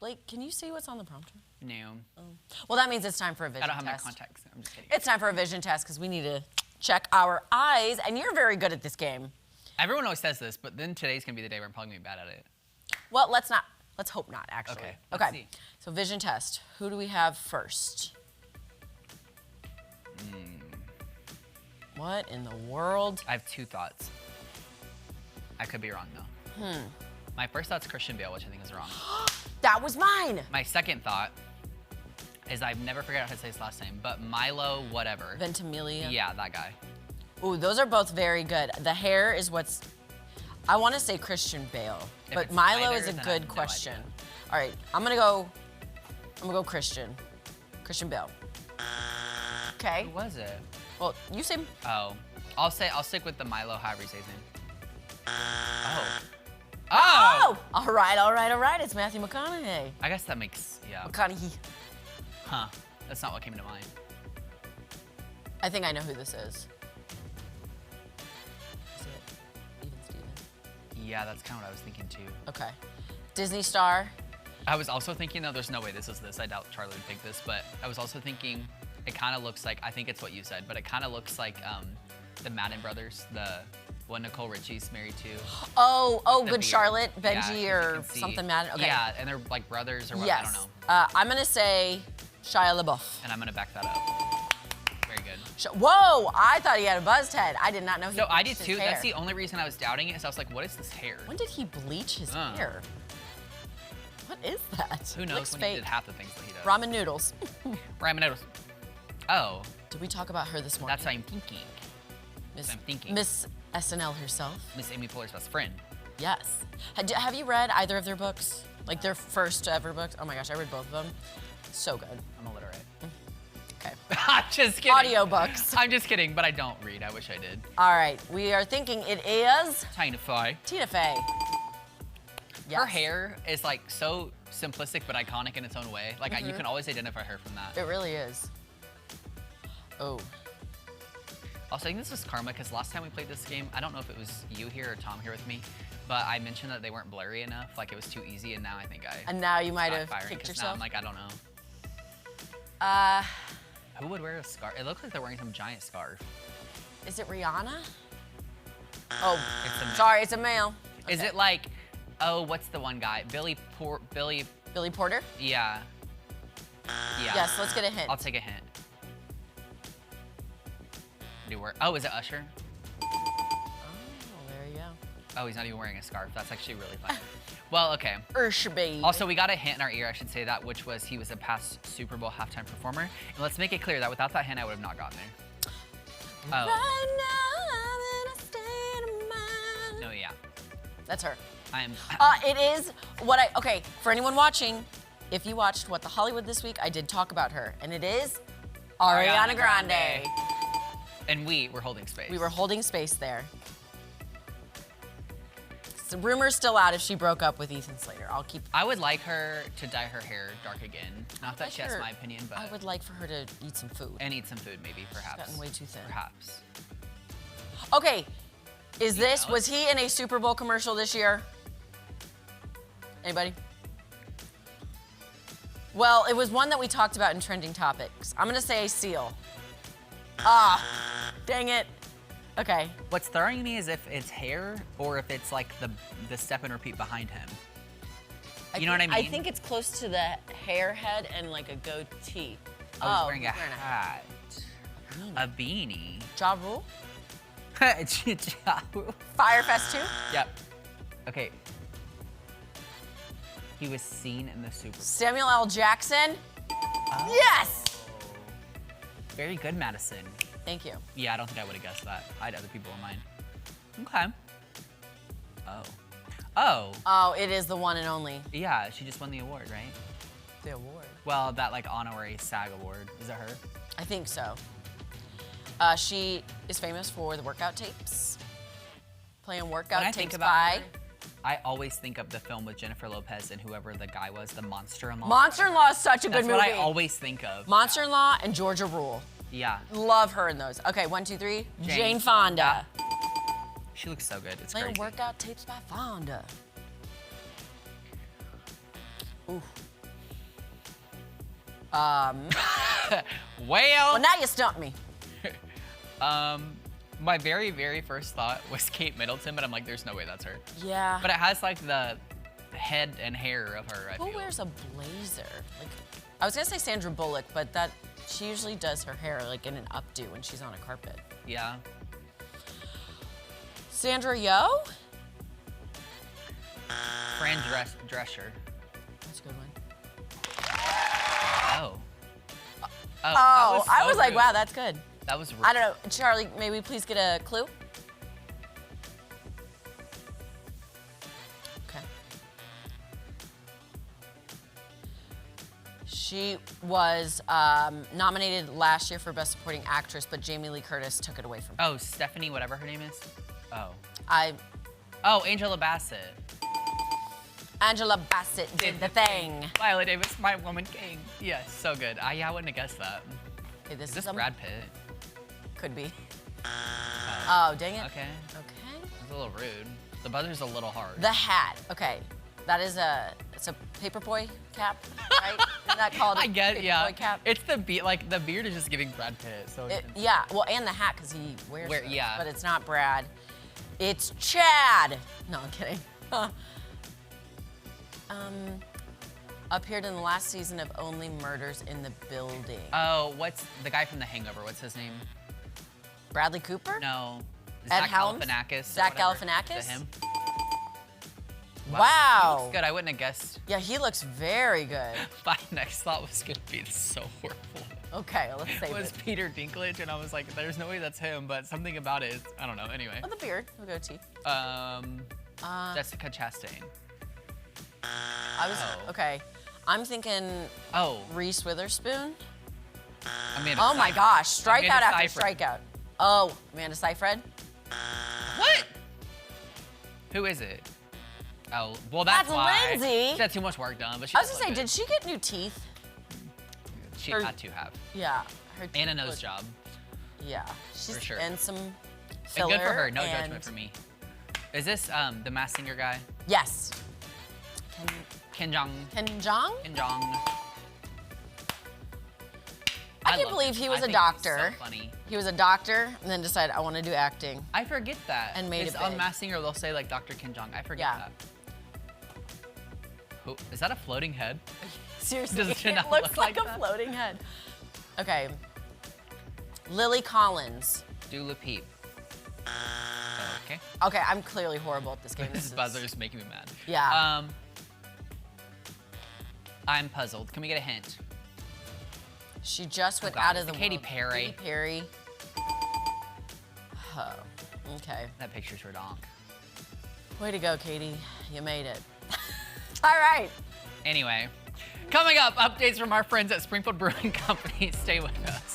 Blake, can you see what's on the prompter? No. Oh. Well, that means it's time for a vision I don't have test. my contacts. I'm just kidding. It's time for a vision test because we need to check our eyes, and you're very good at this game. Everyone always says this, but then today's gonna be the day where I'm probably gonna be bad at it. Well, let's hope not, actually. Okay, let's Okay. see. So vision test. Who do we have first? What in the world? I have two thoughts. I could be wrong though. My first thought's Christian Bale, which I think is wrong. That was mine. My second thought is I've never figured out how to say his last name, but Milo whatever. Ventimiglia. Yeah, that guy. Ooh, those are both very good. The hair is what's, I want to say Christian Bale, If but it's Milo neither, is a then I good have no question. idea. All right, I'm gonna go Christian Bale. Okay. Who was it? Well, you say, Oh, I'll stick with the Milo, however he says his name. Oh. all right. It's Matthew McConaughey. I guess that makes, yeah. McConaughey. Huh. That's not what came to mind. I think I know who this is. Is it Even Steven? Yeah, that's kind of what I was thinking too. Okay. Disney star. I was also thinking, though, there's no way this is this. I doubt Charlie would pick this, but I was also thinking it kind of looks like, I think it's what you said, but it kind of looks like the Madden brothers, the one Nicole Richie's married to. Oh, The Good beard. Charlotte, Yeah, Benji, 'cause you or can see- something Madden. Okay. Yeah, and they're like brothers or what, Yes. I don't know. I'm gonna say Shia LaBeouf. And I'm gonna back that up. Very good. Whoa! I thought he had a buzzed head. I did not know he. So I bleached did his too. hair. That's the only reason I was doubting it is I was like, what is this hair? When did he bleach his hair? What is that? Who knows Looks when fake. he did half the things that he does. Ramen noodles. Ramen noodles. Oh, Did we talk about her this morning? that's what I'm thinking. Miss, I'm thinking. Miss SNL herself. Miss Amy Poehler's best friend. Yes. Have you read either of their books? Like their first ever books? Oh my gosh, I read both of them. So good. I'm illiterate. Okay. I'm just kidding. Audiobooks. I'm just kidding, but I don't read. I wish I did. All right, we are thinking it is Tina Fey. Tina Fey. Yes. Her hair is like so simplistic but iconic in its own way. Like you can always identify her from that. It really is. Oh. Also, I think this was karma because last time we played this game, I don't know if it was you here or Tom here with me, but I mentioned that they weren't blurry enough, like it was too easy, and now I think I. And now you might got have firing, kicked 'cause yourself. Now I'm like, I don't know. Who would wear a scarf? It looks like they're wearing some giant scarf. Is it Rihanna? Oh, It's a, sorry, it's a male. Is Okay. it like, oh, what's the one guy? Billy. Billy Porter? Yeah. Yeah. Yes, let's get a hint. I'll take a hint. Do work. Oh, is it Usher? Oh, there you go. Oh, he's not even wearing a scarf. That's actually really funny. Well, okay. Usher, baby. Also, we got a hint in our ear, I should say that, which was he was a past Super Bowl halftime performer. And let's make it clear that without that hint, I would have not gotten there. Oh. Right now, I'm in a state of mind. No, yeah. That's her. I'm. It is what okay, for anyone watching, if you watched What the Hollywood this week, I did talk about her, and it is Ariana Grande. And we were holding space. We were holding space there. The rumor's still out if she broke up with Ethan Slater. I would like her to dye her hair dark again. Not that like she has her- my opinion, but. I would like for her to eat some food. And eat some food, maybe, perhaps. gotten way too thin. Perhaps. Okay, was Alex? he in a Super Bowl commercial this year? Anybody? Well, it was one that we talked about in Trending Topics. I'm gonna say a seal. Dang it. Okay. What's throwing me is if it's hair or if it's like the step and repeat behind him. You know what I mean? I think it's close to the hair head and like a goatee. Oh, he's wearing a he's wearing hat. A beanie. Ja Rule? Yep. Firefest 2? Okay. He was seen in the Super Bowl. Samuel L. Jackson? Yes! Very good, Madison. Thank you. Yeah, I don't think I would have guessed that. I had other people in mind. Okay. Oh. Oh, it is the one and only. Yeah, she just won the award, right? The award. Well, that like honorary SAG award. Is it her? I think so. She is famous for the workout tapes. Playing workout When I tapes think about by. her, I always think of the film with Jennifer Lopez and whoever the guy was, the Monster-in-Law. Monster-in-Law is such a That's good movie. what I always think of. Monster-in-Law and Georgia Rule. Yeah. Love her in those. Okay, 1, 2, 3. Jane Jane Fonda. She looks so good. It's Playing crazy. workout tapes by Fonda. Ooh. Well, now you stumped me. My very, very first thought was Kate Middleton, but I'm like, there's no way that's her. Yeah. But it has like the head and hair of her, I Who feel. wears a blazer? Like, I was gonna say Sandra Bullock, but that she usually does her hair like in an updo when she's on a carpet. Yeah. Sandra Yo? Fran Drescher. That's a good one. Oh. Oh, I so was like, rude. wow, that's good. That was rude. I don't know, Charlie. May we please get a clue? Okay. She was nominated last year for Best Supporting Actress, but Jamie Lee Curtis took it away from her. Oh, Stephanie, whatever her name is. Oh. Oh, Angela Bassett. Angela Bassett did the thing. Viola Davis, my woman king. Yes, so good. Yeah, I wouldn't have guessed that. Okay, Is this Brad Pitt? Could be. Oh, dang it. Okay. Okay. It's a little rude. The buzzer's a little hard. The hat. Okay. That is it's a Paperboy cap, right? Isn't that called a I get it, yeah. Paperboy cap? It's the like the beard is just giving Brad Pitt. So Yeah, well, and the hat, because he wears it. yeah. But it's not Brad. It's Chad. No, I'm kidding. Appeared in the last season of Only Murders in the Building. Oh, what's the guy from The Hangover? What's his name? Bradley Cooper? No. Ed Zach Helms? Galifianakis. or Zach whatever. Galifianakis? Is it him? Wow. He looks good. I wouldn't have guessed. Yeah, he looks very good. My next thought was gonna be this is so horrible. Okay, well, let's save Was it. Peter Dinklage, and I was like, there's no way that's him, but something about it is, I don't know. Anyway. Oh, the beard. We'll go T. Jessica Chastain. I was, okay. I'm thinking Oh, Reese Witherspoon. Amanda Oh my Seyfried. gosh, strikeout Amanda after Seyfried. strikeout. Oh, Amanda Seyfried? What? Who is it? Oh, well, that's That's why. Lindsay. She had too much work done, but she I was does gonna say, look good. did she get new teeth? She her- had to have. Yeah. Her And a teeth nose look- job. Yeah. She's For sure. and some And filler. good for her. No and- judgment from me. Is this the Masked Singer guy? Yes. Ken Jeong. Ken Jeong? Ken Jeong. I can't love believe him. he was I a think doctor. He's so funny. He was a doctor and then decided I want to do acting. I forget that. And made It's it on big. Masked Singer, they'll say like Dr. Ken Jeong. I forget Yeah. that. Who, is that a floating head? Seriously, Does it it not looks look like like a that? floating head. Okay. Lily Collins. Dula Peep. Okay. Okay, I'm clearly horrible at this game. This buzzer is making me mad. Yeah. I'm puzzled. Can we get a hint? She just went God, out is of the it Katy world. Perry? Katy Perry. Oh, okay. That picture's redonk. Way to go, Katie. You made it. All right. Anyway, coming up, updates from our friends at Springfield Brewing Company. Stay with us.